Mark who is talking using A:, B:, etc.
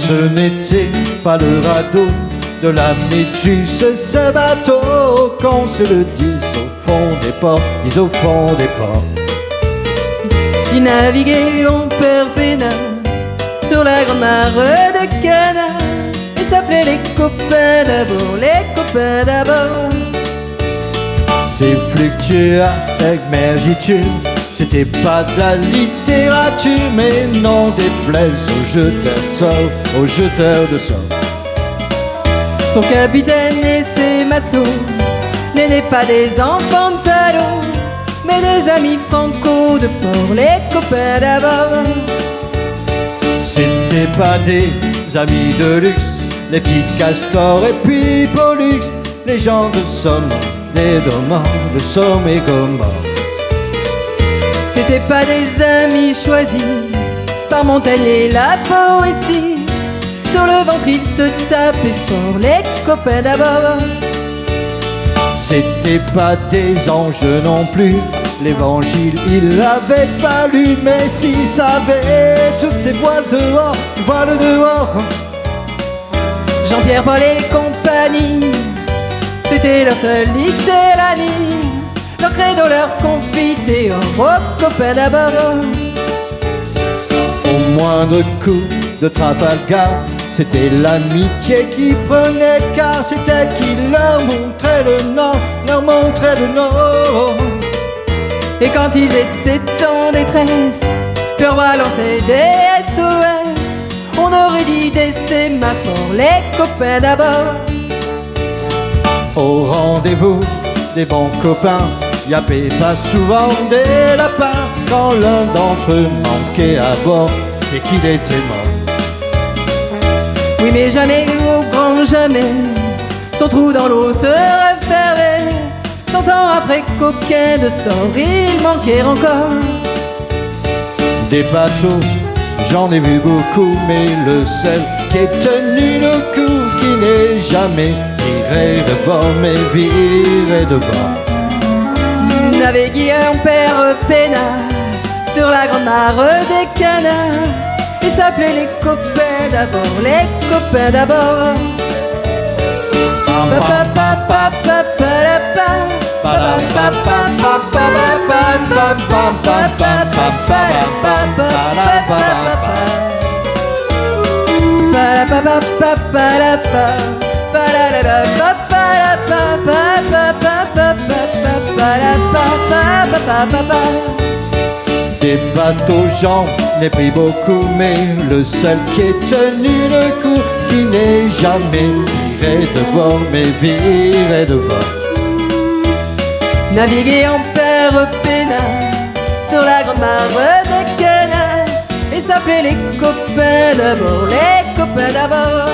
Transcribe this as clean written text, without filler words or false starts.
A: Ce n'était pas le radeau de la Méduse, ce bateau qu'on se le dise au fond des ports, dis au fond des ports.
B: Ils naviguaient en père Pénard sur la grande mare de Cana et s'appelaient les copains d'abord, les copains d'abord.
A: C'est fluctueux avec mergitude, c'était pas de la littérature, mais non déplaise aux jeteurs de sorts, aux jeteurs de sorts.
B: Son capitaine et ses matelots n'étaient pas des enfants de salauds, mais des amis franco de port, les copains d'abord.
A: C'était pas des amis de luxe, les petits castors et puis Pollux, les gens de Somme, les Gomorres, de Somme et Gomorre.
B: C'était pas des amis choisis par Montaigne et la poésie. Sur le ventre ils se tapaient fort, les copains d'abord.
A: C'était pas des anges non plus, l'évangile il l'avait pas lu, mais s'il savait toutes ces voiles dehors.
B: Jean-Pierre, Paul et compagnie, c'était leur seule littératie, leur credo, leur confité, oh copains d'abord.
A: Au moindre coup de Trafalgar, c'était l'amitié qui prenait, car c'était qui leur montrait le nord, leur montrait le nord.
B: Et quand ils étaient en détresse, leur balançait des SOS. On aurait dit des sémaphores, les copains d'abord.
A: Au rendez-vous des bons copains, y avait pas souvent des lapins. Quand l'un d'entre eux manquait à bord, c'est qu'il était mort.
B: Oui mais jamais, au grand jamais, son trou dans l'eau se refermait. 100 ans après qu'aucun de sort, il manquait encore.
A: Des bateaux, j'en ai vu beaucoup, mais le seul qui ait tenu le coup, qui n'est jamais viré de bord, mais viré de bord.
B: Naviguer en père Pénard sur la grande mare des Canards, ils s'appelaient les copains d'abord, les copains d'abord.
A: Des bateaux, j'en ai pris beaucoup, mais le seul qui ait tenu le coup, qui n'est jamais viré de bord, mais viré de bord.
B: Naviguer en père Pénard sur la grande mare des Canards et s'appeler les copains d'abord, les copains d'abord.